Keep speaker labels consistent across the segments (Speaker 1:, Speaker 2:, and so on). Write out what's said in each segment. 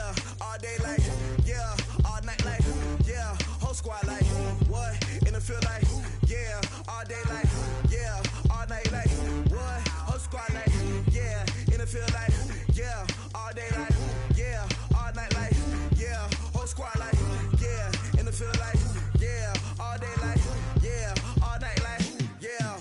Speaker 1: yeah, all day like, yeah, all night like, yeah, whole squad like, what, in the field like, yeah, all day like, yeah, all night like, what, whole squad like, yeah, in the field like, yeah, all day like, yeah, all night like, yeah, whole squad like, yeah, in the field like, yeah, all day like, yeah, all night like, yeah.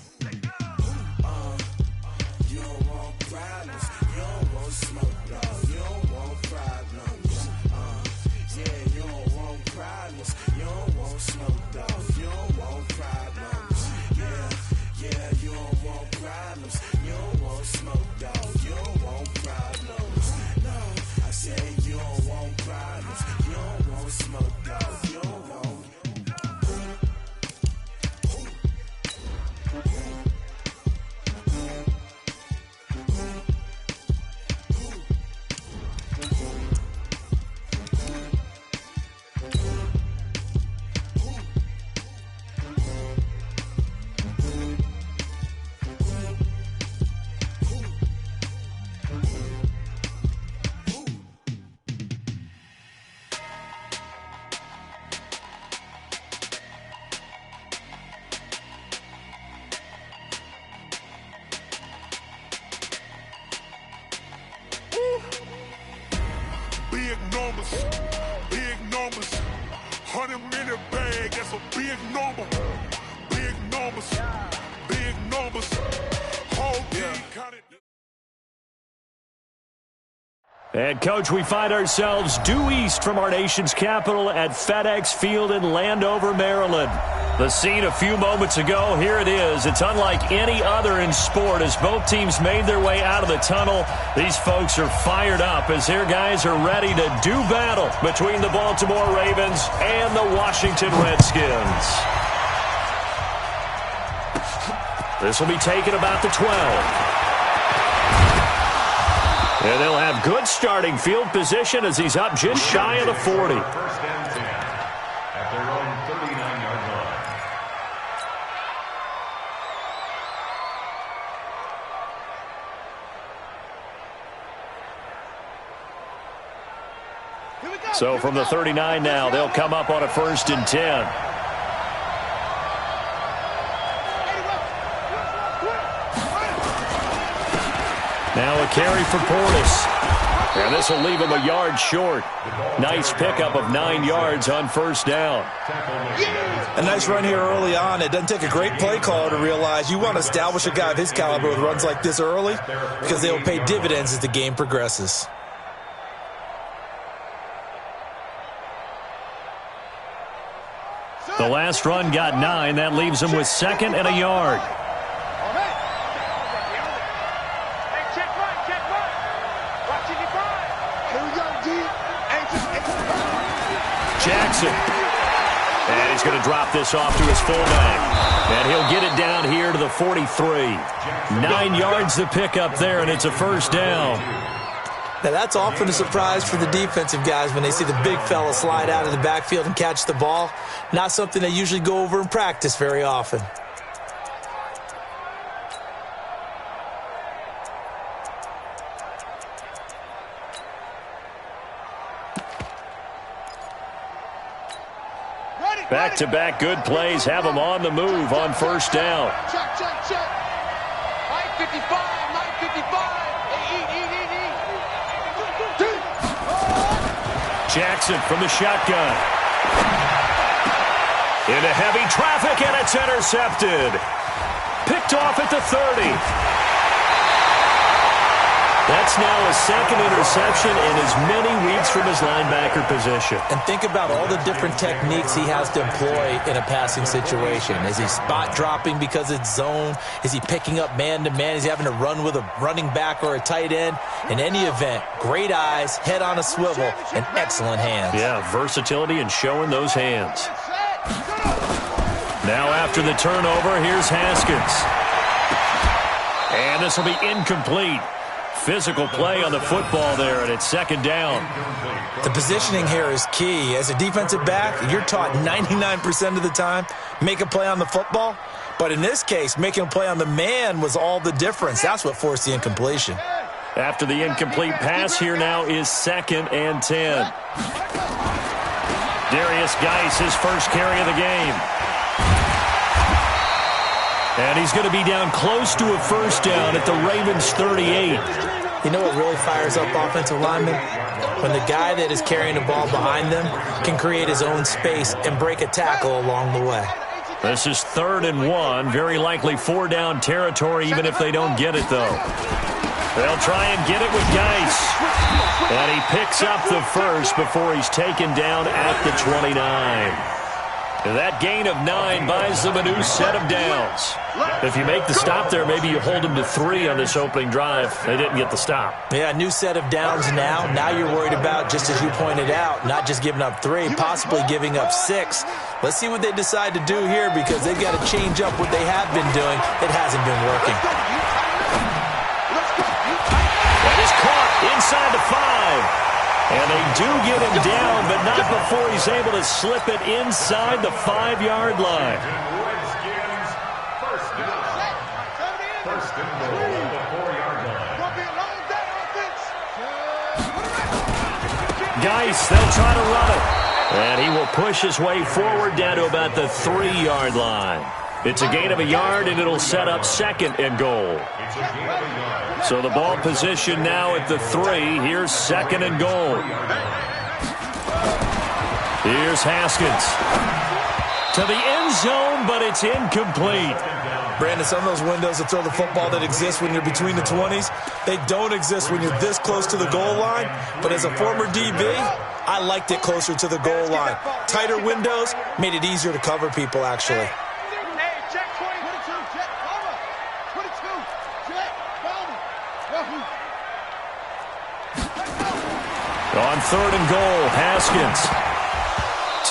Speaker 1: You don't want problems, you don't want smoke, dog, you don't want problems. Yeah, you don't want problems, you don't want smoke, dog, you don't want problems. Yeah, you don't want problems, you don't want smoke, dog, you don't want problems. No, I said you don't want problems, you don't want smoke, dog, you don't want.
Speaker 2: Big numbers, 100-minute bag, that's a big number. Big numbers, whole team counted.
Speaker 3: And, Coach, we find ourselves due east from our nation's capital at FedEx Field in Landover, Maryland. The scene a few moments ago, here it is. It's unlike any other in sport as both teams made their way out of the tunnel. These folks are fired up as their guys are ready to do battle between the Baltimore Ravens and the Washington Redskins. This will be taken about the 12. And they'll have good starting field position as he's up just shy of the 40.
Speaker 4: First and 10 at their own 39-yard line.
Speaker 3: So from the 39 now, they'll come up on a 1st and 10. Now a carry for Portis. And this will leave him a yard short. Nice pickup of 9 yards on 1st down.
Speaker 5: A nice run here early on. It doesn't take a great play caller to realize you want to establish a guy of his caliber with runs like this early because they will pay dividends as the game progresses.
Speaker 3: The last run got 9. That leaves him with 2nd and a yard. Jackson. And he's going to drop this off to his fullback. And he'll get it down here to the 43. 9 yards to pick up there, and it's a 1st down.
Speaker 5: Now, that's often a surprise for the defensive guys when they see the big fella slide out of the backfield and catch the ball. Not something they usually go over in practice very often.
Speaker 3: Back-to-back good plays have him on the move on 1st down.
Speaker 6: Check. 55, 55.
Speaker 3: Jackson from the shotgun. Into heavy traffic, and it's intercepted. Picked off at the 30. That's now his 2nd interception in as many weeks from his linebacker position.
Speaker 5: And think about all the different techniques he has to employ in a passing situation. Is he spot dropping because it's zone? Is he picking up man-to-man? Is he having to run with a running back or a tight end? In any event, great eyes, head on a swivel, and excellent hands.
Speaker 3: Yeah, versatility and showing those hands. Now after the turnover, here's Haskins. And this will be incomplete. Physical play on the football there, and it's 2nd down.
Speaker 5: The positioning here is key. As a defensive back, you're taught 99% of the time, make a play on the football. But in this case, making a play on the man was all the difference. That's what forced the incompletion.
Speaker 3: After the incomplete pass, here now is 2nd and 10. Darius Geis, his first carry of the game. And he's going to be down close to a first down at the Ravens' 38.
Speaker 5: You know what really fires up offensive linemen? When the guy that is carrying the ball behind them can create his own space and break a tackle along the way.
Speaker 3: This is 3rd and 1. Very likely 4-down territory, even if they don't get it, though. They'll try and get it with Geis. And he picks up the first before he's taken down at the 29. That gain of 9 buys them a new set of downs. If you make the stop there, maybe you hold them to 3 on this opening drive. They didn't get the stop.
Speaker 5: Yeah, new set of downs now. Now you're worried about, just as you pointed out, not just giving up 3, possibly giving up 6. Let's see what they decide to do here, because they've got to change up what they have been doing. It hasn't been working.
Speaker 3: That is caught inside the 5. And they do get him down, but not before he's able to slip it inside the 5-yard line.
Speaker 4: Redskins, first and goal at the 4-yard line.
Speaker 3: Geis, they'll try to run it. And he will push his way forward down to about the 3-yard line. It's a gain of a yard, and it'll set up 2nd and goal. So the ball position now at the 3. Here's 2nd and goal. Here's Haskins. To the end zone, but it's incomplete.
Speaker 5: Brandon, some of those windows to throw the football that exist when you're between the 20s, they don't exist when you're this close to the goal line. But as a former DB, I liked it closer to the goal line. Tighter windows made it easier to cover people, actually.
Speaker 3: On 3rd and goal, Haskins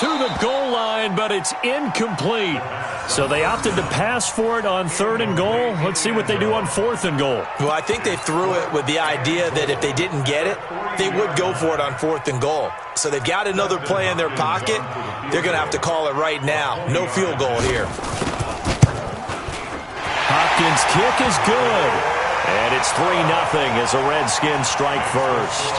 Speaker 3: to the goal line, but it's incomplete. So they opted to pass for it on 3rd and goal. Let's see what they do on 4th and goal.
Speaker 5: Well, I think they threw it with the idea that if they didn't get it, they would go for it on 4th and goal. So they've got another play in their pocket. They're going to have to call it right now. No field goal here.
Speaker 3: Hopkins' kick is good. And it's 3-0 as the Redskins strike first.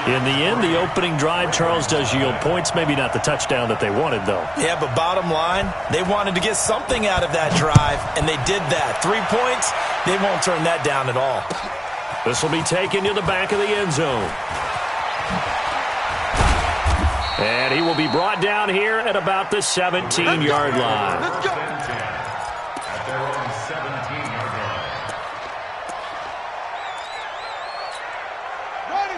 Speaker 3: In the end, the opening drive, Charles, does yield points. Maybe not the touchdown that they wanted, though.
Speaker 5: Yeah, but bottom line, they wanted to get something out of that drive, and they did that. 3 points, they won't turn that down at all.
Speaker 3: This will be taken to the back of the end zone. And he will be brought down here at about the 17-yard line.
Speaker 4: At their own 17-yard line.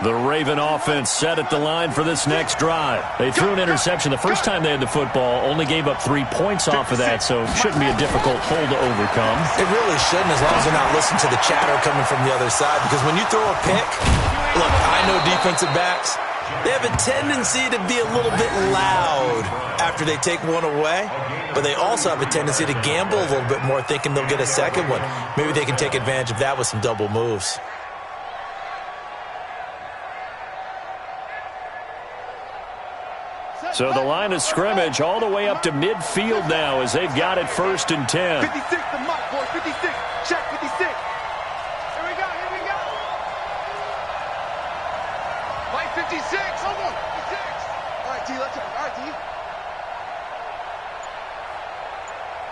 Speaker 3: The Raven offense set at the line for this next drive. They threw an interception the first time they had the football, only gave up 3 points off of that, so it shouldn't be a difficult hole to overcome.
Speaker 5: It really shouldn't, as long as they're not listening to the chatter coming from the other side, because when you throw a pick, look, I know defensive backs, they have a tendency to be a little bit loud after they take one away, but they also have a tendency to gamble a little bit more, thinking they'll get a second one. Maybe they can take advantage of that with some double moves.
Speaker 3: So the line of scrimmage all the way up to midfield now as they've got it 1st and 10.
Speaker 6: 56, the mark, boys. 56. Check 56. Here we go. Here we go. Mike 56. Hold on. 56. All right, T. Let's go. All right, T.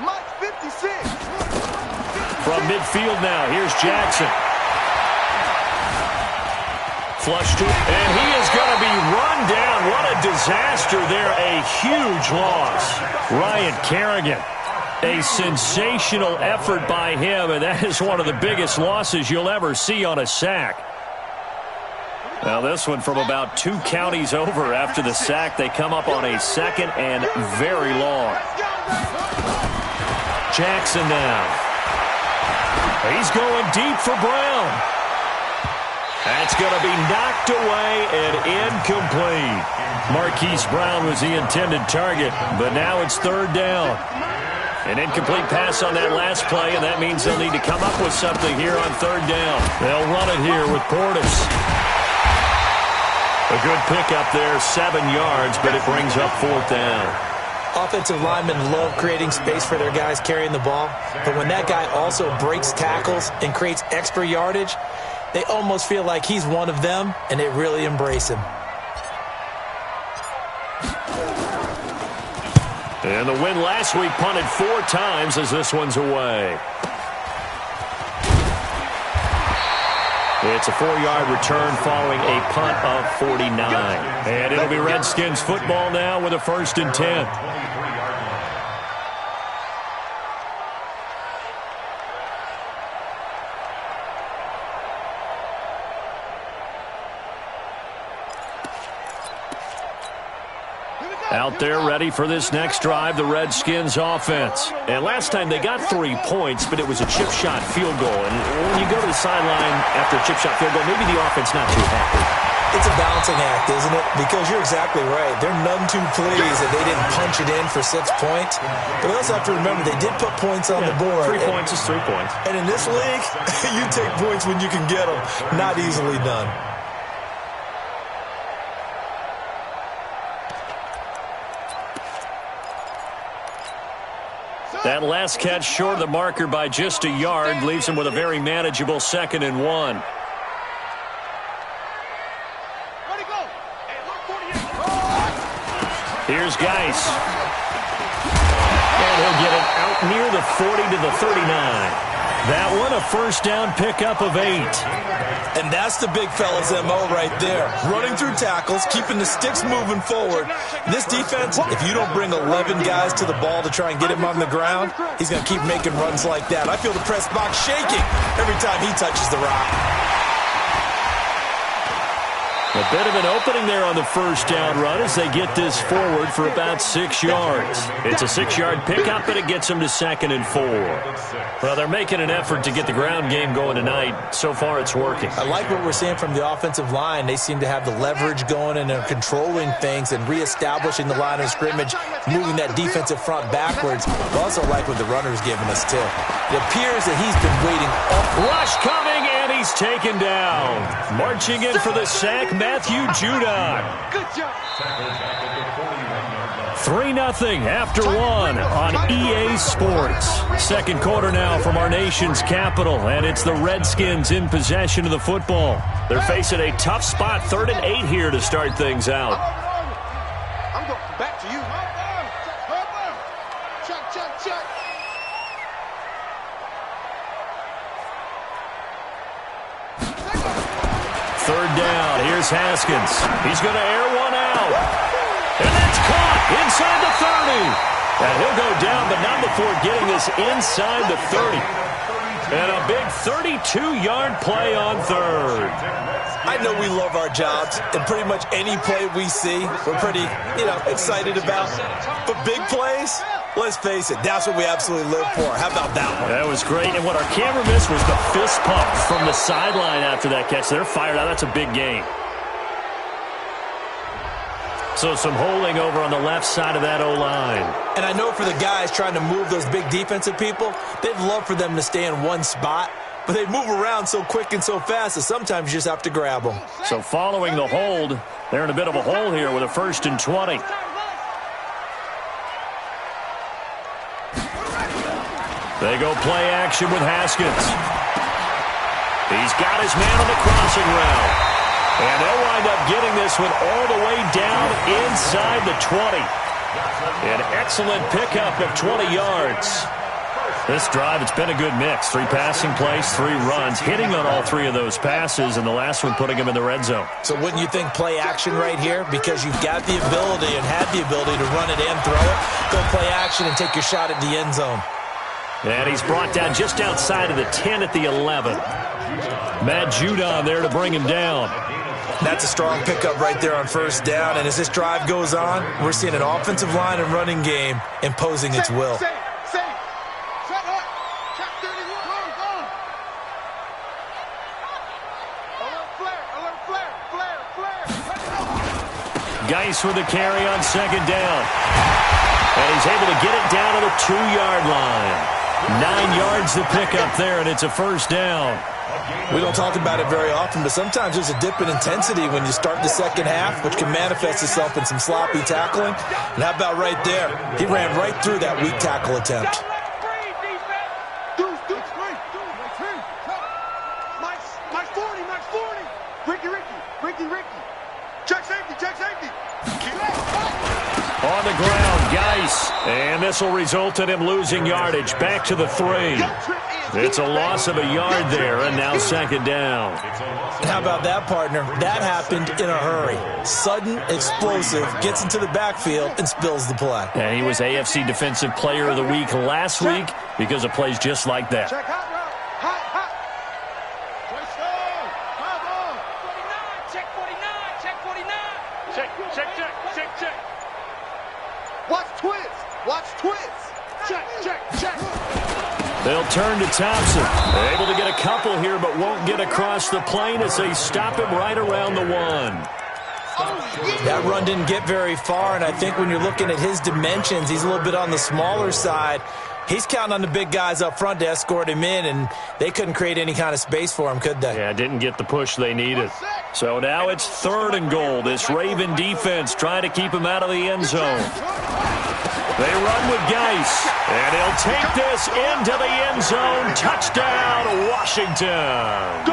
Speaker 6: Mike 56.
Speaker 3: From midfield now, here's Jackson. Flush to, and he is going to be run down. What a disaster there. A huge loss. Ryan Kerrigan. A sensational effort by him, and that is one of the biggest losses you'll ever see on a sack. Now this one from about 2 counties over after the sack. They come up on a 2nd and very long. Jackson now. He's going deep for Brown. That's going to be knocked away and incomplete. Marquise Brown was the intended target, but now it's 3rd down. An incomplete pass on that last play, and that means they'll need to come up with something here on 3rd down. They'll run it here with Portis. A good pickup there, 7 yards, but it brings up 4th down.
Speaker 5: Offensive linemen love creating space for their guys carrying the ball, but when that guy also breaks tackles and creates extra yardage, they almost feel like he's one of them, and they really embrace him.
Speaker 3: And the win last week punted 4 times as this one's away. It's a 4-yard return following a punt of 49. And it'll be Redskins football now with a 1st and 10. Out there ready for this next drive, the Redskins offense. And last time they got 3 points, but it was a chip shot field goal. And when you go to the sideline after a chip shot field goal, maybe the offense not too happy.
Speaker 5: It's a balancing act, isn't it? Because you're exactly right. They're none too pleased that they didn't punch it in for 6 points. But they also have to remember they did put points on the board.
Speaker 3: 3 points is 3 points.
Speaker 5: And in this league, you take points when you can get them. Not easily done.
Speaker 3: That last catch short of the marker by just a yard leaves him with a very manageable 2nd and 1. Here's Geis. And he'll get it out near the 40 to the 39. That one, a 1st down pickup of 8.
Speaker 5: And that's the big fella's MO right there. Running through tackles, keeping the sticks moving forward. This defense, if you don't bring 11 guys to the ball to try and get him on the ground, he's going to keep making runs like that. I feel the press box shaking every time he touches the rock.
Speaker 3: A bit of an opening there on the 1st down run as they get this forward for about 6 yards. It's a 6-yard pickup, but it gets them to 2nd and 4. Well, they're making an effort to get the ground game going tonight. So far, it's working.
Speaker 5: I like what we're seeing from the offensive line. They seem to have the leverage going, and they're controlling things and reestablishing the line of scrimmage, moving that defensive front backwards. I also like what the runner's giving us, too. It appears that he's been waiting.
Speaker 3: Rush coming, and he's taken down. Marching in for the sack, Matthew Judon.
Speaker 6: Good job.
Speaker 3: 3-0 after 1 on EA Sports. 2nd quarter now from our nation's capital, and it's the Redskins in possession of the football. They're facing a tough spot, 3rd and 8 here to start things out.
Speaker 6: I'm going back to you. Check.
Speaker 3: 3rd down. Here's Haskins. He's going to air one out. And that's caught inside the 30. And he'll go down, but not before getting this inside the 30. And a big 32-yard play on 3rd.
Speaker 5: I know we love our jobs, and pretty much any play we see, we're pretty, excited about. But big plays, let's face it, that's what we absolutely live for. How about that one?
Speaker 3: That was great, and what our camera missed was the fist pump from the sideline after that catch. They're fired out. That's a big game. So some holding over on the left side of that O-line.
Speaker 5: And I know for the guys trying to move those big defensive people, they'd love for them to stay in one spot, but they move around so quick and so fast that sometimes you just have to grab them.
Speaker 3: So following the hold, they're in a bit of a hole here with a 1st and 20. They go play action with Haskins. He's got his man on the crossing route. And they'll wind up getting this one all the way down inside the 20. An excellent pickup of 20 yards. This drive, it's been a good mix. 3 passing plays, 3 runs, hitting on all 3 of those passes, and the last one putting him in the red zone.
Speaker 5: So wouldn't you think play action right here? Because you've got the ability and had the ability to run it and throw it. Go play action and take your shot at the end zone.
Speaker 3: And he's brought down just outside of the 10 at the 11. Matt Judon there to bring him down.
Speaker 5: That's a strong pickup right there on 1st down. And as this drive goes on, we're seeing an offensive line and running game imposing its will.
Speaker 3: Geis with the carry on 2nd down. And he's able to get it down to the 2-yard line. 9 yards to pick up there, and it's a 1st down.
Speaker 5: We don't talk about it very often, but sometimes there's a dip in intensity when you start the second half, which can manifest itself in some sloppy tackling. And how about right there? He ran right through that weak tackle attempt.
Speaker 6: My 40 check safety.
Speaker 3: On the ground, Geis. And this will result in him losing yardage. Back to the 3. It's a loss of a yard there, and now second down.
Speaker 5: How about that, partner? That happened in a hurry. Sudden, explosive, gets into the backfield, and spills the play.
Speaker 3: And he was AFC Defensive Player of the Week last week because of plays just like that.
Speaker 6: Check hot route. Hot, hot. Trace on. Hot on.
Speaker 7: 49, check 49, check 49. Check.
Speaker 6: Watch twins. Watch twins. Check.
Speaker 3: They'll turn to Thompson. They're able to get a couple here, but won't get across the plane as they stop him right around the 1.
Speaker 5: That run didn't get very far, and I think when you're looking at his dimensions, he's a little bit on the smaller side. He's counting on the big guys up front to escort him in, and they couldn't create any kind of space for him, could they?
Speaker 3: Yeah, didn't get the push they needed. So now it's 3rd and goal. This Raven defense trying to keep him out of the end zone. They run with Geis, and he'll take this into the end zone. Touchdown, Washington.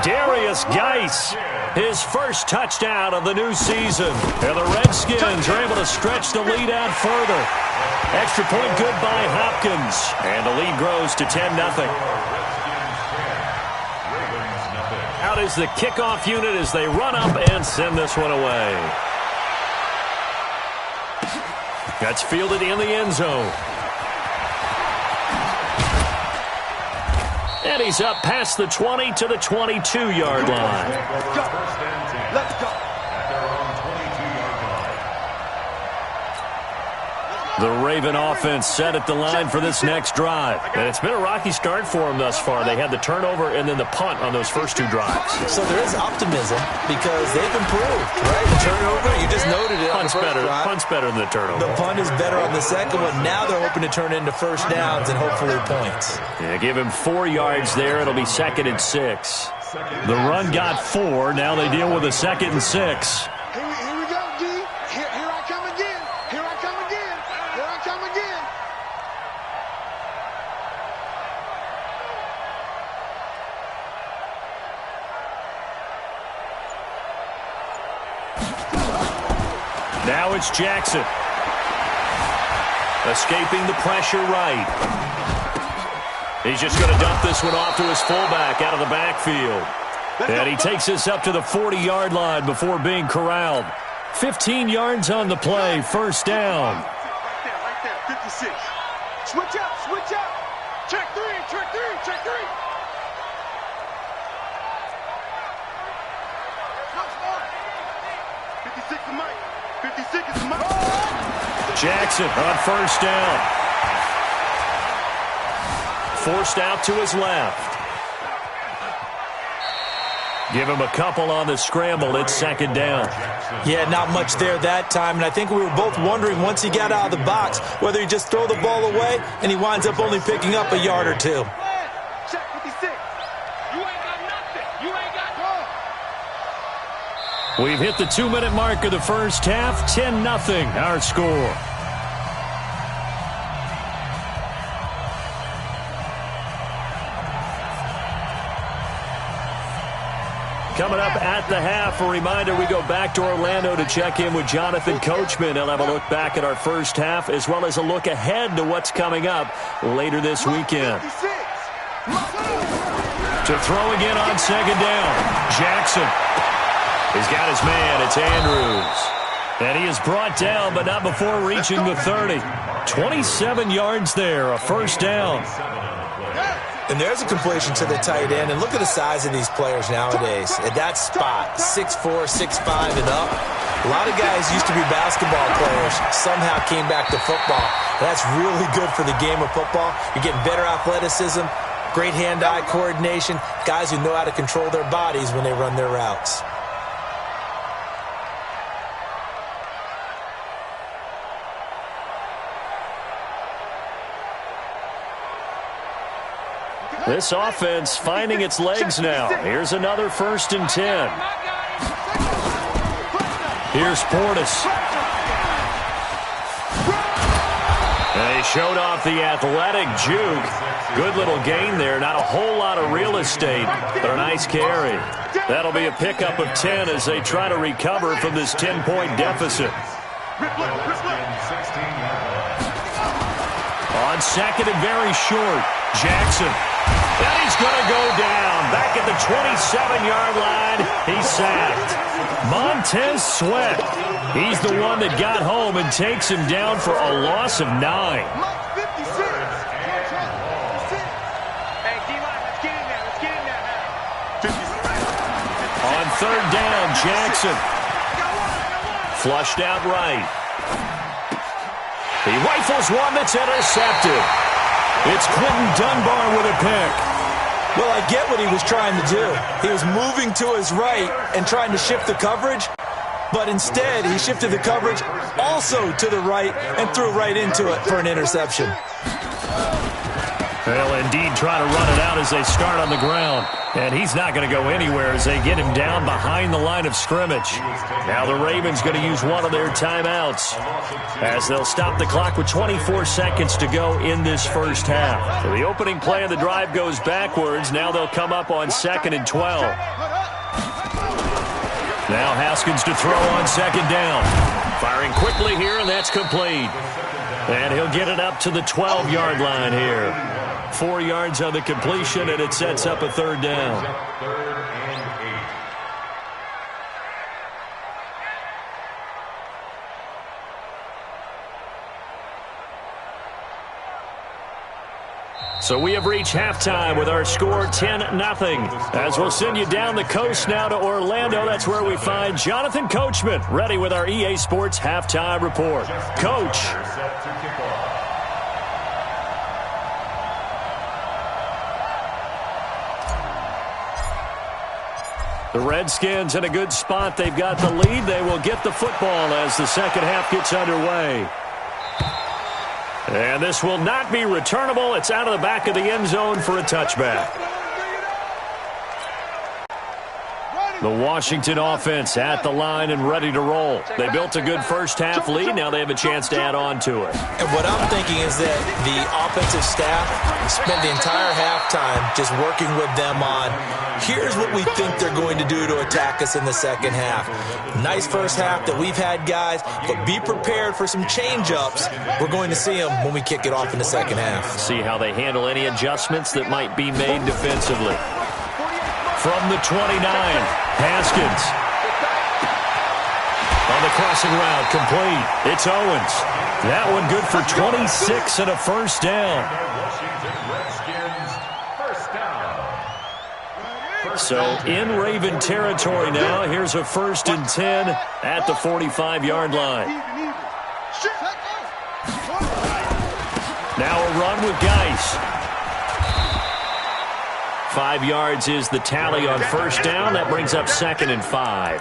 Speaker 3: Darius Geis, his first touchdown of the new season. And the Redskins are able to stretch the lead out further. Extra point good by Hopkins, and the lead grows to 10-0. Out is the kickoff unit as they run up and send this one away. That's fielded in the end zone. And he's up past the 20 to the 22-yard line.
Speaker 6: Let's go.
Speaker 3: The Raven offense set at the line for this next drive. And it's been a rocky start for them thus far. They had the turnover and then the punt on those first 2 drives.
Speaker 5: So there is optimism because they've improved, right? The turnover, you just noted it.
Speaker 3: Punt's better than the turnover.
Speaker 5: The punt is better on the second one. Now they're hoping to turn into first downs and hopefully points.
Speaker 3: Yeah, give him 4 yards there. It'll be 2nd and 6. The run got 4. Now they deal with a 2nd and 6.
Speaker 6: Here we go, D. Here I come again. Here I come again.
Speaker 3: Now it's Jackson. Escaping the pressure right. He's just going to dump this one off to his fullback out of the backfield. And he takes this up to the 40-yard line before being corralled. 15 yards on the play, first down.
Speaker 6: Right there, 56. Switch up. Check three. 56 is Mike. 56 is Mike.
Speaker 3: Jackson on first down. Forced out to his left. Give him a couple on the scramble. It's 2nd down.
Speaker 5: Yeah, not much there that time. And I think we were both wondering once he got out of the box whether he just throw the ball away and he winds up only picking up a yard or 2.
Speaker 6: Check 56. You ain't got nothing. You ain't got nothing.
Speaker 3: We've hit the 2-minute mark of the first half. 10-0 our score. Coming up at the half, a reminder, we go back to Orlando to check in with Jonathan Coachman. He'll have a look back at our first half as well as a look ahead to what's coming up later this weekend. To throw again on 2nd down, Jackson. He's got his man. It's Andrews. And he is brought down, but not before reaching the 30. 27 yards there, a first down.
Speaker 5: And there's a completion to the tight end. And look at the size of these players nowadays. At that spot, 6'4", 6'5", and up. A lot of guys used to be basketball players, somehow came back to football. And that's really good for the game of football. You're getting better athleticism, great hand-eye coordination, guys who know how to control their bodies when they run their routes.
Speaker 3: This offense finding its legs now. Here's another 1st and 10. Here's Portis. They showed off the athletic juke. Good little gain there. Not a whole lot of real estate, but a nice carry. That'll be a pickup of 10 as they try to recover from this 10-point deficit. On second and very short, Jackson. And he's going to go down. Back at the 27-yard line, he's sacked. Montez Sweat. He's the one that got home and takes him down for a loss of 9.
Speaker 6: Hey, D-line, let's get in there. Let's get in there now.
Speaker 3: On third down, Jackson. Flushed out right. He rifles one that's intercepted. It's Quentin Dunbar with a pick.
Speaker 5: Well, I get what he was trying to do. He was moving to his right and trying to shift the coverage, but instead he shifted the coverage also to the right and threw right into it for an interception.
Speaker 3: They'll indeed try to run it out as they start on the ground. And he's not going to go anywhere as they get him down behind the line of scrimmage. Now the Ravens going to use one of their timeouts as they'll stop the clock with 24 seconds to go in this first half. So the opening play of the drive goes backwards. Now they'll come up on 2nd and 12. Now Haskins to throw on 2nd down. Firing quickly here, and that's complete. And he'll get it up to the 12-yard line here. 4 yards on the completion, and it sets up a 3rd down. So we have reached halftime with our score 10-0. As we'll send you down the coast now to Orlando. That's where we find Jonathan Coachman ready with our EA Sports halftime report. Coach. The Redskins in a good spot. They've got the lead. They will get the football as the second half gets underway. And this will not be returnable. It's out of the back of the end zone for a touchback. The Washington offense at the line and ready to roll. They built a good first half lead. Now they have a chance to add on to it.
Speaker 5: And what I'm thinking is that the offensive staff spent the entire halftime just working with them on, here's what we think they're going to do to attack us in the second half. Nice first half that we've had, guys, but be prepared for some change-ups. We're going to see them when we kick it off in the second half.
Speaker 3: See how they handle any adjustments that might be made defensively. From the 29, Haskins. On the crossing route, complete. It's Owens. That one good for 26 and a first down. So in Raven territory now. Here's a 1st and 10 at the 45-yard line. Now a run with Geis. 5 yards is the tally on first down. That brings up 2nd and 5.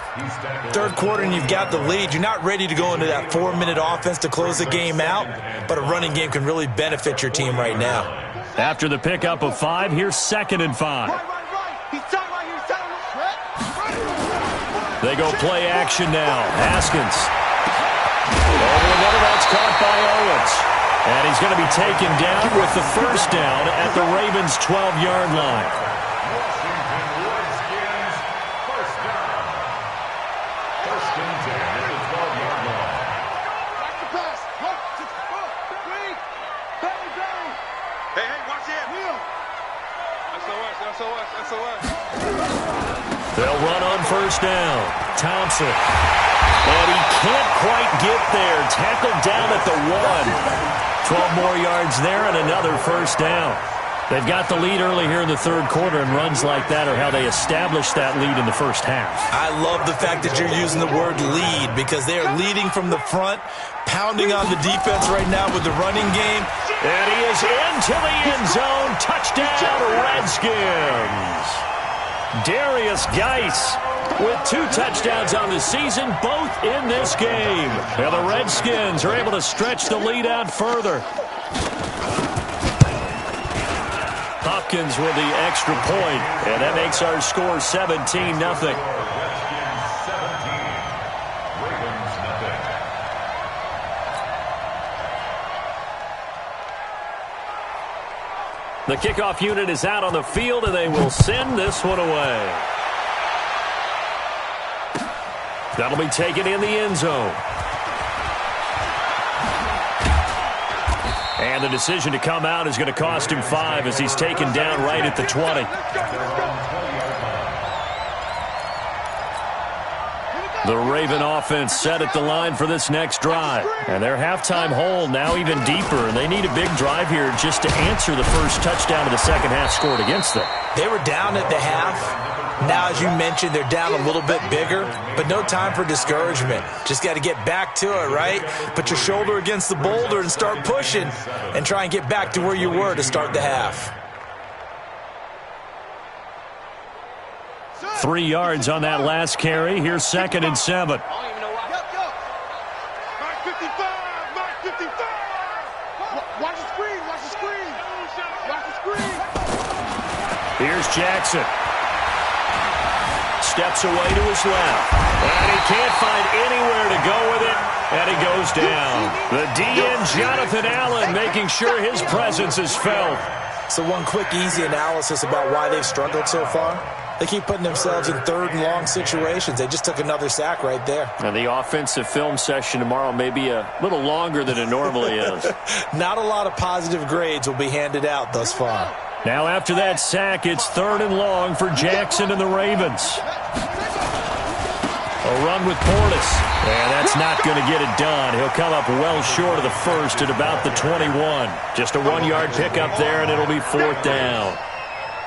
Speaker 5: Third quarter and you've got the lead. You're not ready to go into that 4-minute offense to close the game out, but a running game can really benefit your team right now.
Speaker 3: After the pickup of 5, here's 2nd and 5. They go play action now. Haskins. Over the middle, that's caught by Owens. And he's going to be taken down with the first down at the Ravens' 12-yard line. They'll run on first down. Thompson. And he can't quite get there. Tackled down at the 1. 12 more yards there and another first down. They've got the lead early here in the third quarter, and runs like that are how they establish that lead in the first half.
Speaker 5: I love the fact that you're using the word lead because they are leading from the front, pounding on the defense right now with the running game.
Speaker 3: And he is into the end zone. Touchdown, Redskins. Darius Geis with 2 touchdowns on the season, both in this game. And the Redskins are able to stretch the lead out further. Hopkins with the extra point, and that makes our score 17-0. The kickoff unit is out on the field, and they will send this one away. That'll be taken in the end zone. And the decision to come out is going to cost him 5 as he's taken down right at the 20. The Raven offense set at the line for this next drive. And their halftime hole now even deeper, and they need a big drive here just to answer the first touchdown of the second half scored against them.
Speaker 5: They were down at the half. Now, as you mentioned, they're down a little bit bigger, but no time for discouragement. Just got to get back to it, right? Put your shoulder against the boulder and start pushing and try and get back to where you were to start the half.
Speaker 3: 3 yards on that last carry. Here's 2nd and 7.
Speaker 6: Mark 55! Mark 55! Watch the screen! Watch the screen! Watch the screen!
Speaker 3: Here's Jackson. Steps away to his left. And he can't find anywhere to go with it. And he goes down. The DN, Jonathan Allen, making sure his presence is felt.
Speaker 5: So one quick, easy analysis about why they've struggled so far. They keep putting themselves in 3rd and long situations. They just took another sack right there.
Speaker 3: And the offensive film session tomorrow may be a little longer than it normally is.
Speaker 5: Not a lot of positive grades will be handed out thus far.
Speaker 3: Now after that sack, it's 3rd and long for Jackson and the Ravens. A run with Portis. And that's not going to get it done. He'll come up well short of the first at about the 21. Just a 1-yard pickup there, and it'll be 4th down.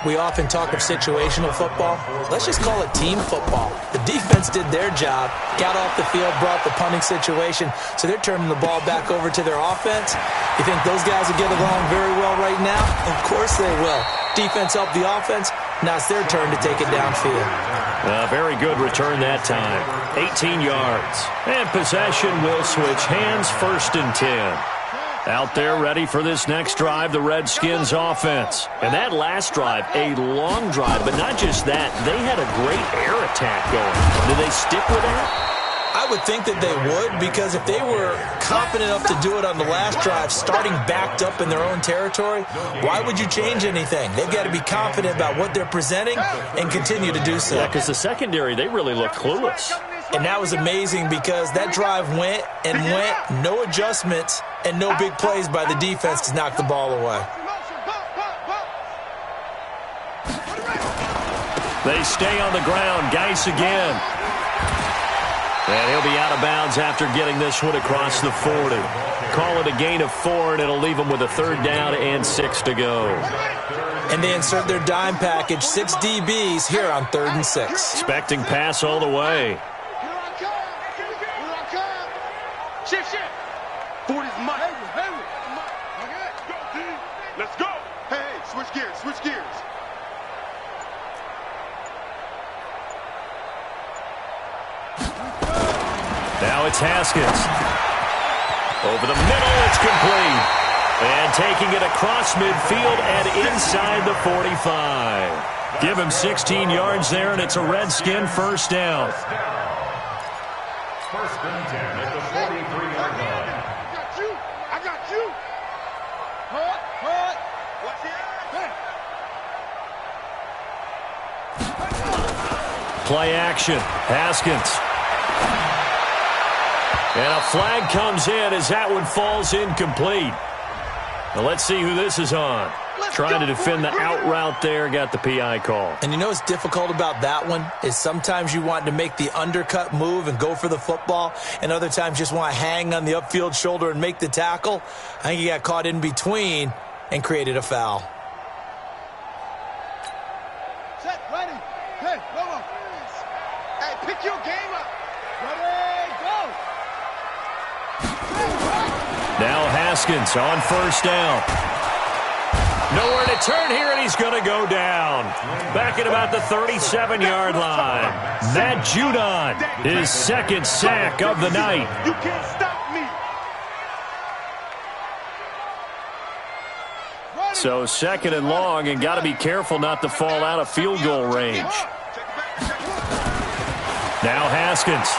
Speaker 5: We often talk of situational football. Let's just call it team football. The defense did their job, got off the field, brought the punting situation, so they're turning the ball back over to their offense. You think those guys will get along very well right now? Of course they will. Defense helped the offense. Now it's their turn to take it downfield.
Speaker 3: Very good return that time. 18 yards. And possession will switch hands, 1st and 10. Out there ready for this next drive, the Redskins offense. And that last drive, a long drive, but not just that. They had a great air attack going. Do they stick with that?
Speaker 5: I would think that they would, because if they were confident enough to do it on the last drive, starting backed up in their own territory, why would you change anything? They've got to be confident about what they're presenting and continue to do so.
Speaker 3: Yeah, because the secondary, they really looked clueless.
Speaker 5: And that was amazing because that drive went and went, no adjustments, and no big plays by the defense to knock the ball away.
Speaker 3: They stay on the ground. Geis again. And he'll be out of bounds after getting this one across the 40. Call it a gain of 4, and it'll leave them with a 3rd down and 6 to go.
Speaker 5: And they insert their dime package, 6 DBs here on 3rd and 6.
Speaker 3: Expecting pass all the way.
Speaker 6: Shift, shift. 40's Mike.
Speaker 2: Let's go.
Speaker 6: Hey, switch gears, switch gears.
Speaker 3: Now it's Haskins. Over the middle, it's complete. And taking it across midfield and inside the 45. Give him 16 yards there, and it's a Redskin 1st down.
Speaker 4: 1st and 10 at the 43-yard line.
Speaker 6: I got you. Hut. Watch it.
Speaker 3: Play action. Haskins. And a flag comes in as that one falls incomplete. Now let's see who this is on. Trying to defend the out route there, got the PI call.
Speaker 5: And you know what's difficult about that one is sometimes you want to make the undercut move and go for the football, and other times just want to hang on the upfield shoulder and make the tackle. I think he got caught in between and created a foul.
Speaker 6: Set, ready. Hey, come on. Hey, pick your game up. Ready, go.
Speaker 3: Now Haskins on 1st down. Nowhere to turn here, and he's going to go down. Back at about the 37-yard line. Matt Judon, his 2nd sack of the night.
Speaker 6: You can't stop me.
Speaker 3: So 2nd and long, and got to be careful not to fall out of field goal range. Now Haskins.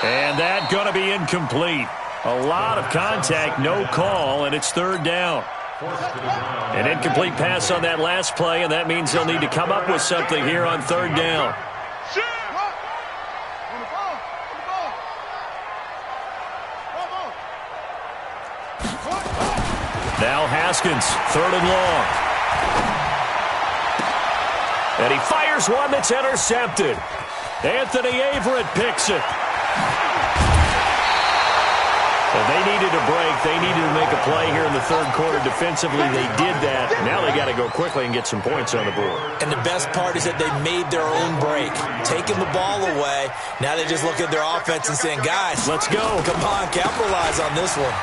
Speaker 3: And that going to be incomplete. A lot of contact, no call, and it's third down. An incomplete pass on that last play, and that means they'll need to come up with something here on third down. Now Haskins, third and long. And he fires one that's intercepted. Anthony Averett picks it. And they needed a break. They needed to make a play here in the third quarter defensively. They did that. Now they got to go quickly and get some points on the board.
Speaker 5: And the best part is that they made their own break. Taking the ball away. Now they just look at their offense and saying, guys,
Speaker 3: let's go.
Speaker 5: Come on, capitalize on this one.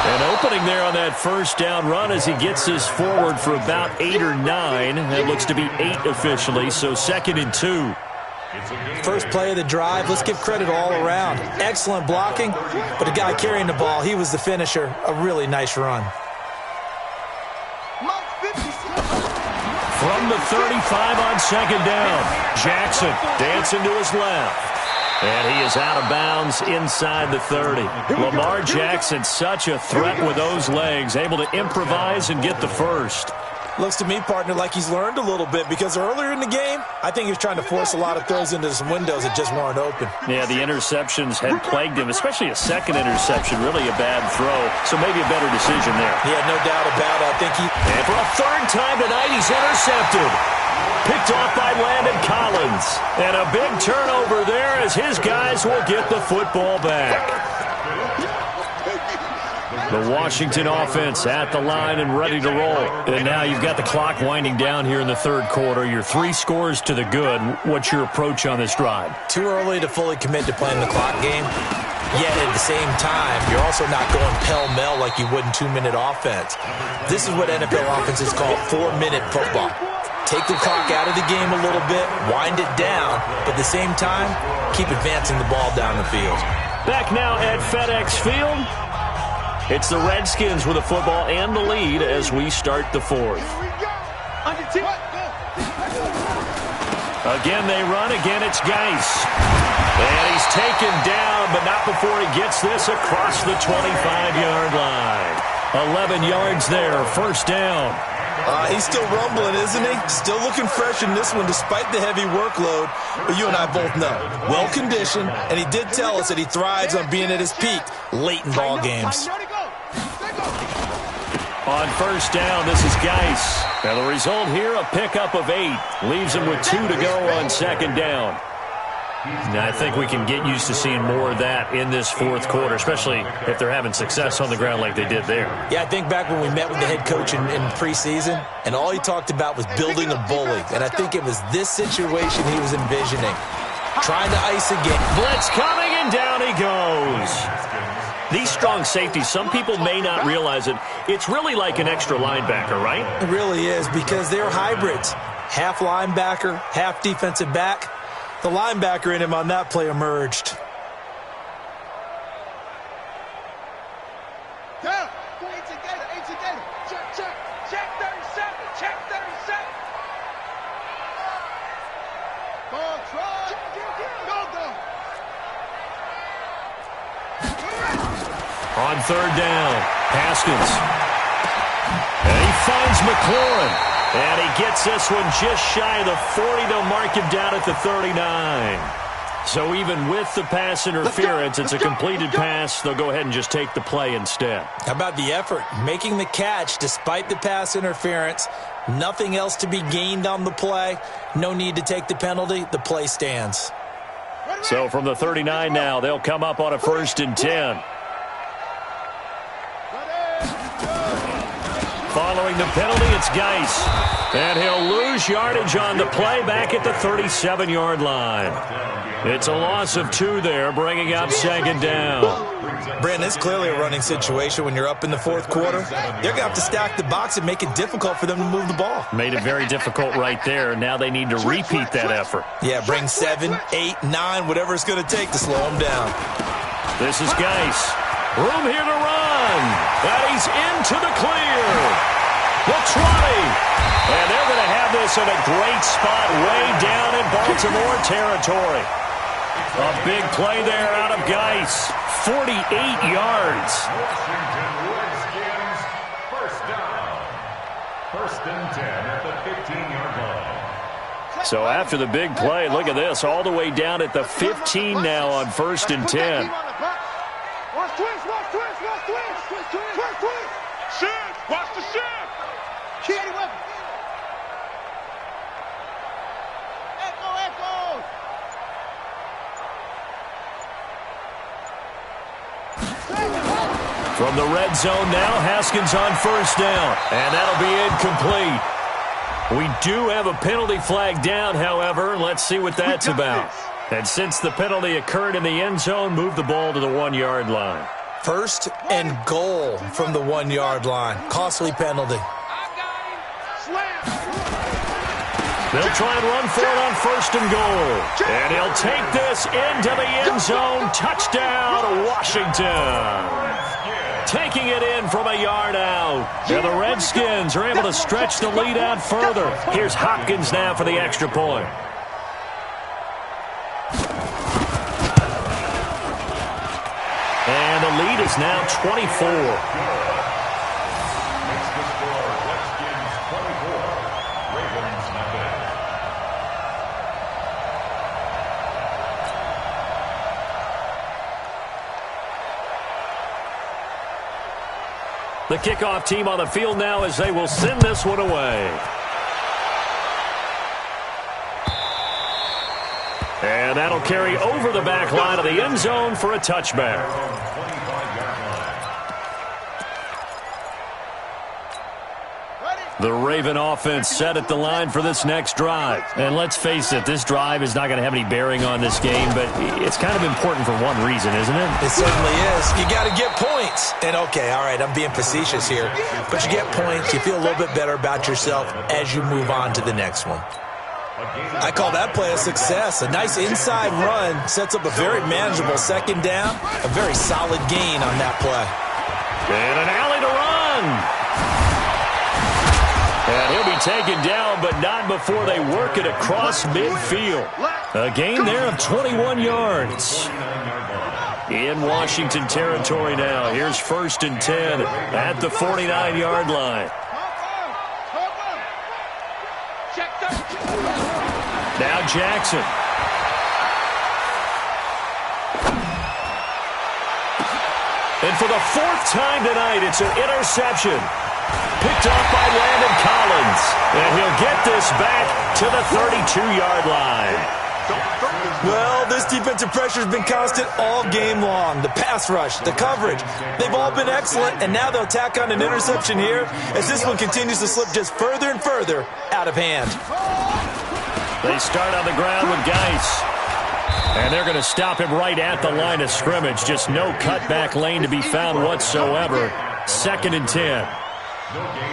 Speaker 3: An opening there on that first down run as he gets this forward for about 8 or 9. That looks to be 8 officially, so 2nd and 2.
Speaker 5: First play of the drive, let's give credit all around. Excellent blocking, but the guy carrying the ball, he was the finisher. A really nice run.
Speaker 3: From the 35 on 2nd down, Jackson dancing to his left. And he is out of bounds inside the 30. Lamar Jackson, such a threat with those legs, able to improvise and get the first.
Speaker 5: Looks to me, partner, like he's learned a little bit because earlier in the game, I think he was trying to force a lot of throws into some windows that just weren't open.
Speaker 3: Yeah, the interceptions had plagued him, especially a second interception, really a bad throw. So maybe a better decision there.
Speaker 5: Yeah, no doubt about it. I think he...
Speaker 3: And for a third time tonight, he's intercepted. Picked off by Landon Collins. And a big turnover there as his guys will get the football back. The Washington offense at the line and ready to roll. And now you've got the clock winding down here in the third quarter. You're 3 scores to the good. What's your approach on this drive?
Speaker 5: Too early to fully commit to playing the clock game. Yet at the same time, you're also not going pell-mell like you would in 2-minute offense. This is what NFL offenses call 4-minute football. Take the clock out of the game a little bit, wind it down, but at the same time, keep advancing the ball down the field.
Speaker 3: Back now at FedEx Field. It's the Redskins with the football and the lead as we start the fourth. Again, they run. Again, it's Geis. And he's taken down, but not before he gets this across the 25-yard line. 11 yards there, first down.
Speaker 5: He's still rumbling, isn't he? Still looking fresh in this one despite the heavy workload. But you and I both know, well-conditioned, and he did tell us that he thrives on being at his peak late in ball games.
Speaker 3: On first down, this is Geis. Now the result here, a pickup of 8. Leaves him with 2 to go on second down. Now, I think we can get used to seeing more of that in this fourth quarter, especially if they're having success on the ground like they did there.
Speaker 5: Yeah, I think back when we met with the head coach in preseason, and all he talked about was building a bully. And I think it was this situation he was envisioning. Trying to ice a game.
Speaker 3: Blitz coming, and down he goes. These strong safeties, some people may not realize it. It's really like an extra linebacker, right?
Speaker 5: It really is, because they're hybrids. Half linebacker, half defensive back. The linebacker in him on that play emerged.
Speaker 6: Down. 18 gator, 18 gator. Check, check.
Speaker 7: Check 37. Check 37.
Speaker 6: Ball try. Go, go.
Speaker 3: On third down, Haskins. And he finds McLaurin. And he gets this one just shy of the 40. They'll mark him down at the 39. So even with the pass interference, it's a completed pass. They'll go ahead and just take the play instead.
Speaker 5: How about the effort? Making the catch despite the pass interference. Nothing else to be gained on the play. No need to take the penalty. The play stands.
Speaker 3: So from the 39 now, they'll come up on a 1st and 10. Following the penalty, it's Geis. And he'll lose yardage on the play back at the 37-yard line. It's a loss of 2 there, bringing up second down.
Speaker 5: Brandon, it's clearly a running situation when you're up in the fourth quarter. They're going to have to stack the box and make it difficult for them to move the ball.
Speaker 3: Made it very difficult right there. Now they need to repeat that effort.
Speaker 5: Yeah, bring 7, 8, 9, whatever it's going to take to slow them down.
Speaker 3: This is Geis. Room here to run. And he's into the clear. The 20. And they're going to have this in a great spot way down in Baltimore territory. A big play there out of Geis. 48 yards.
Speaker 4: Washington Redskins, first down. First and 10 at the 15-yard line.
Speaker 3: So after the big play, look at this, all the way down at the 15 now on first and 10.
Speaker 6: Watch twist, watch twist, watch twist, twist, twist, twist, twist.
Speaker 2: Shift! Watch the shift!
Speaker 6: Kitty weapon. Echo, echo.
Speaker 3: From the red zone now, Haskins on first down, and that'll be incomplete. We do have a penalty flag down, however. Let's see what that's about. And since the penalty occurred in the end zone, move the ball to the 1-yard line.
Speaker 5: First and goal from the 1-yard line. Costly penalty.
Speaker 3: They'll try and run for it on first and goal. And he'll take this into the end zone. Touchdown, Washington. Taking it in from a yard out. And the Redskins are able to stretch the lead out further. Here's Hopkins now for the extra point. And the lead is now 24.
Speaker 4: Makes the score Redskins 24, Ravens nothing.
Speaker 3: The kickoff team on the field now as they will send this one away. And that'll carry over the back line of the end zone for a touchback. The Raven offense set at the line for this next drive. And let's face it, this drive is not going to have any bearing on this game, but it's kind of important for one reason, isn't it?
Speaker 5: It certainly is. You got to get points. And okay, all right, I'm being facetious here. But you get points, you feel a little bit better about yourself as you move on to the next one. I call that play a success. A nice inside run sets up a very manageable second down. A very solid gain on that play.
Speaker 3: And an alley to run. And he'll be taken down, but not before they work it across midfield. A gain there of 21 yards. In Washington territory now. Here's first and 10 at the 49-yard line. Now Jackson. And for the fourth time tonight, it's an interception. Picked off by Landon Collins. And he'll get this back to the 32-yard line.
Speaker 5: Well, this defensive pressure has been constant all game long. The pass rush, the coverage, they've all been excellent, and now they'll tack on an interception here as this one continues to slip just further and further out of hand.
Speaker 3: They start on the ground with Geis. And they're going to stop him right at the line of scrimmage. Just no cutback lane to be found whatsoever. Second and 10.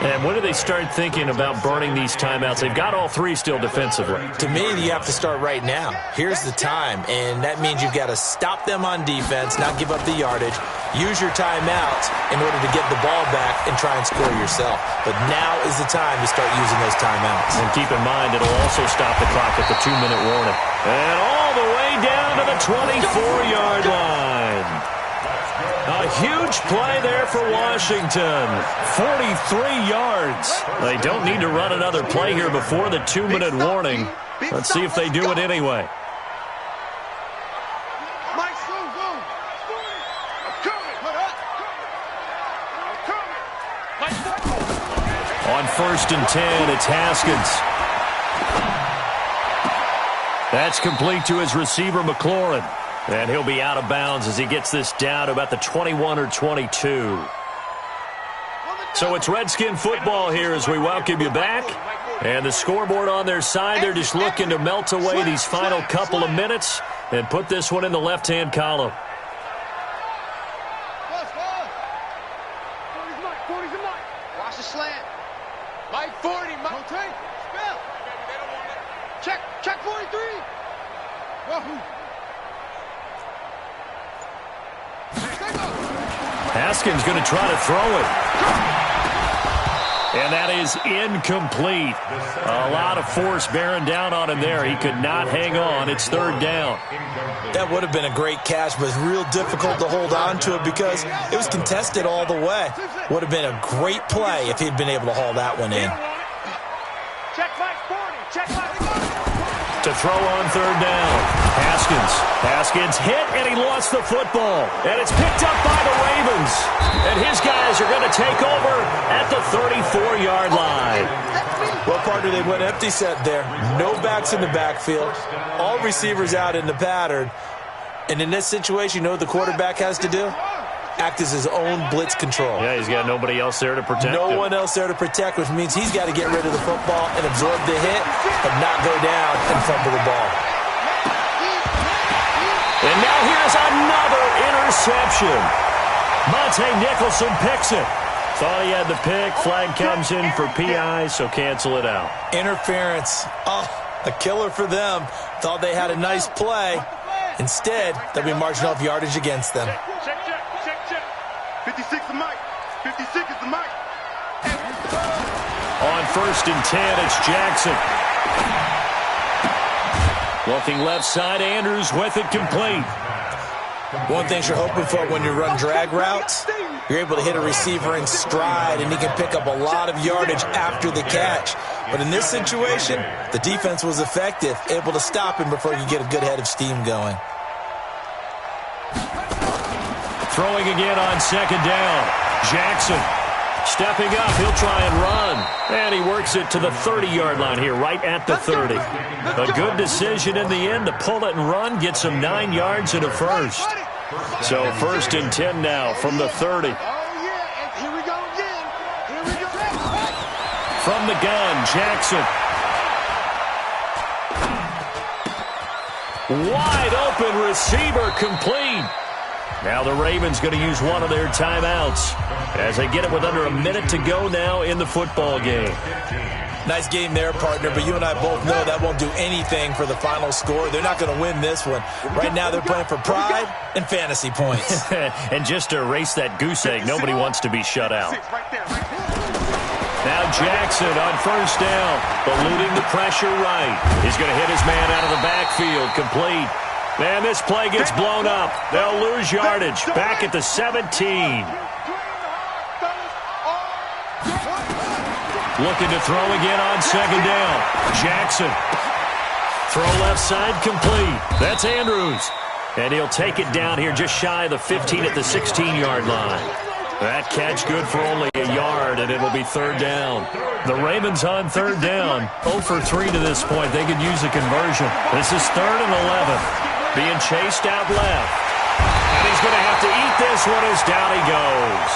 Speaker 3: And when do they start thinking about burning these timeouts? They've got all three still defensively.
Speaker 5: To me, you have to start right now. Here's the time, and that means you've got to stop them on defense, not give up the yardage, use your timeouts in order to get the ball back and try and score yourself. But now is the time to start using those timeouts.
Speaker 3: And keep in mind, it'll also stop the clock at the 2-minute warning. And all the way down to the 24-yard line. A huge play there for Washington. 43 yards. They don't need to run another play here before the 2-minute warning. Let's see if they do it anyway. On first and 10, it's Haskins. That's complete to his receiver, McLaurin. And he'll be out of bounds as he gets this down to about the 21 or 22. So it's Redskin football here as we welcome you back. And the scoreboard on their side, they're just looking to melt away these final couple of minutes and put this one in the left-hand column.
Speaker 6: Watch the slant. Mike 40, Mike. Spell. Check 43. Wahoo.
Speaker 3: Haskins going to try to throw it. And that is incomplete. A lot of force bearing down on him there. He could not hang on. It's third down.
Speaker 5: That would have been a great catch, but it's real difficult to hold on to it because it was contested all the way. Would have been a great play if he'd been able to haul that one in.
Speaker 7: Check my 40. Check my 40.
Speaker 3: To throw on third down. Haskins hit, and he lost the football. And it's picked up by the Ravens. And his guys are going to take over at the 34-yard line.
Speaker 5: Well, partner, they went empty set there. No backs in the backfield. All receivers out in the pattern. And in this situation, you know what the quarterback has to do? Act as his own blitz control.
Speaker 3: Yeah, he's got nobody else there to protect him.
Speaker 5: No one else there to protect, which means he's got to get rid of the football and absorb the hit, but not go down and fumble the ball.
Speaker 3: And now here's another interception. Monte Nicholson picks it. Thought he had the pick. Flag comes in for PI, so cancel it out.
Speaker 5: Interference. Oh, a killer for them. Thought they had a nice play. Instead, they'll be marching off yardage against them.
Speaker 6: Check. 56 is Mike. 56 is the Mike.
Speaker 3: On 1st and 10, it's Jackson. Looking left side, Andrews with it complete.
Speaker 5: One thing you're hoping for when you run drag routes, you're able to hit a receiver in stride, and he can pick up a lot of yardage after the catch. But in this situation, the defense was effective, able to stop him before you get a good head of steam going.
Speaker 3: Throwing again on second down. Jackson stepping up. He'll try and run. And he works it to the 30-yard line here, right at the 30. A good decision in the end to pull it and run. Get some 9 yards and a first. So 1st and 10 now from the 30.
Speaker 6: Oh, yeah. And here we go again. Here we go.
Speaker 3: From the gun, Jackson. Wide open receiver complete. Now the Ravens going to use one of their timeouts as they get it with under a minute to go now in the football game.
Speaker 5: Nice game there, partner, but you and I both know that won't do anything for the final score. They're not going to win this one. Right now they're playing for pride and fantasy points.
Speaker 3: And just to erase that goose egg, nobody wants to be shut out. Now Jackson on 1st down, eluding the pressure right. He's going to hit his man out of the backfield, complete. Man, this play gets blown up. They'll lose yardage. Back at the 17. Looking to throw again on second down. Jackson. Throw left side complete. That's Andrews. And he'll take it down here just shy of the 15 at the 16-yard line. That catch good for only a yard, and it'll be third down. The Ravens on third down. 0 for 3 to this point. They could use a conversion. This is 3rd and 11. Being chased out left. And he's going to have to eat this one as down he goes.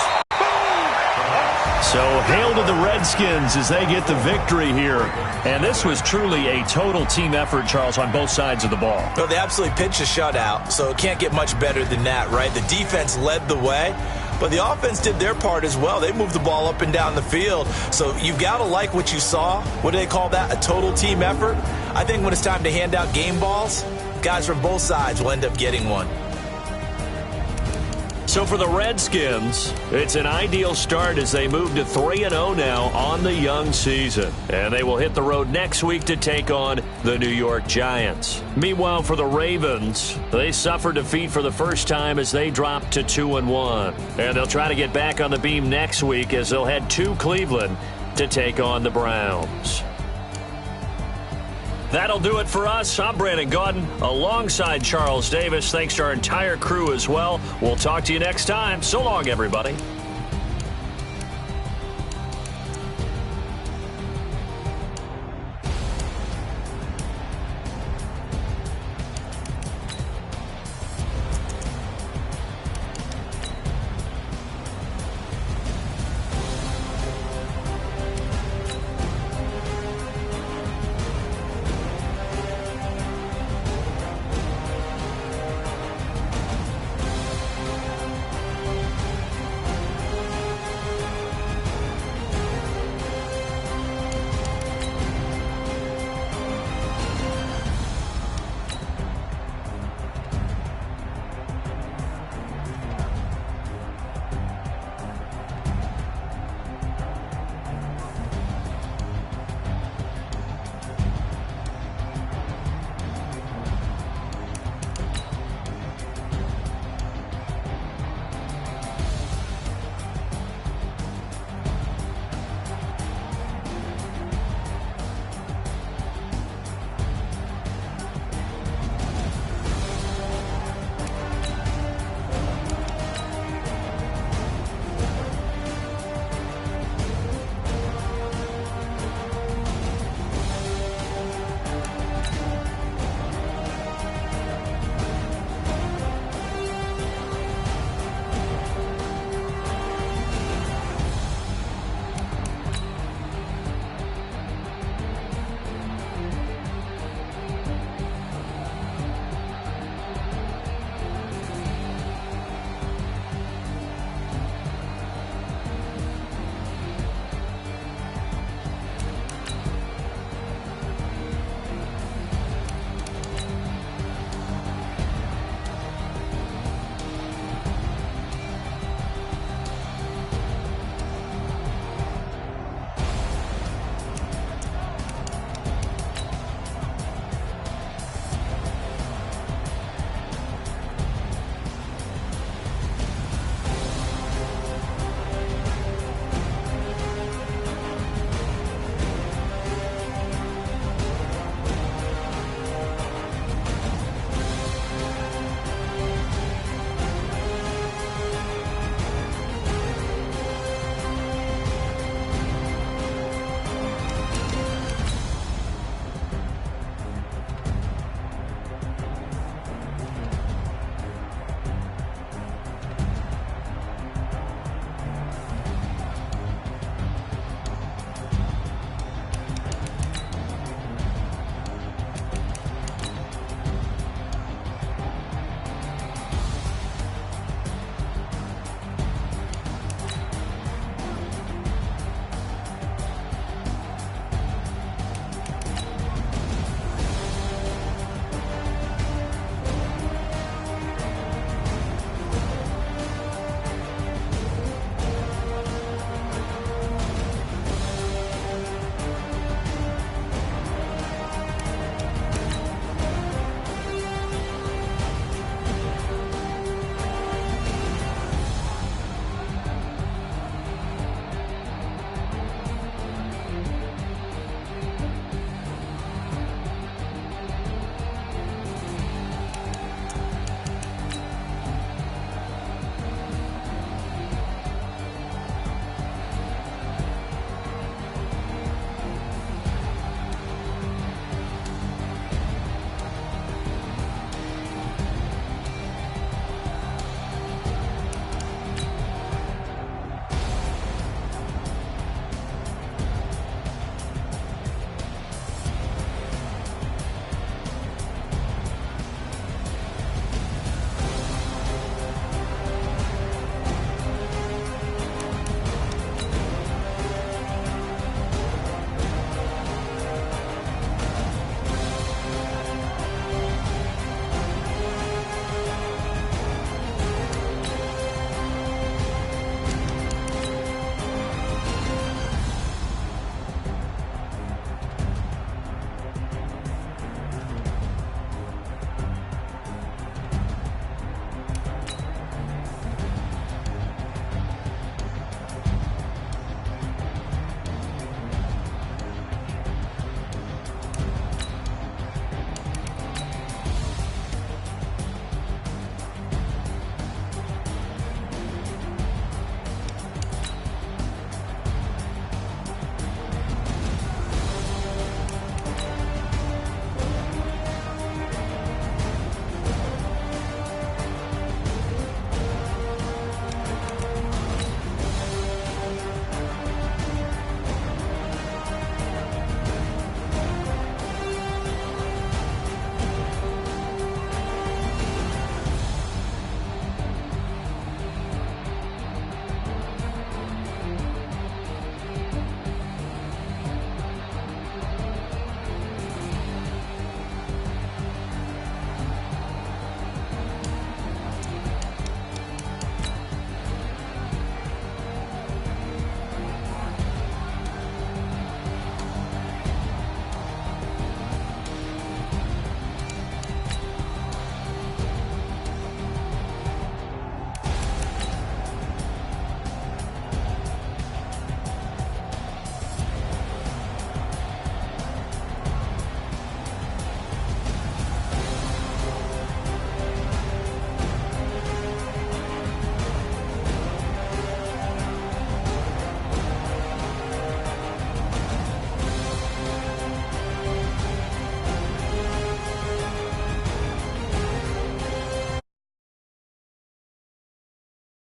Speaker 3: So hail to the Redskins as they get the victory here. And this was truly a total team effort, Charles, on both sides of the ball.
Speaker 5: Well, they absolutely pitched a shutout, so it can't get much better than that, right? The defense led the way, but the offense did their part as well. They moved the ball up and down the field. So you've got to like what you saw. What do they call that? A total team effort? I think when it's time to hand out game balls, guys from both sides will end up getting one.
Speaker 3: So for the Redskins, it's an ideal start as they move to 3-0 now on the young season. And they will hit the road next week to take on the New York Giants. Meanwhile, for the Ravens, they suffered defeat for the first time as they dropped to 2-1. And they'll try to get back on the beam next week as they'll head to Cleveland to take on the Browns. That'll do it for us. I'm Brandon Gaudin alongside Charles Davis. Thanks to our entire crew as well. We'll talk to you next time. So long, everybody.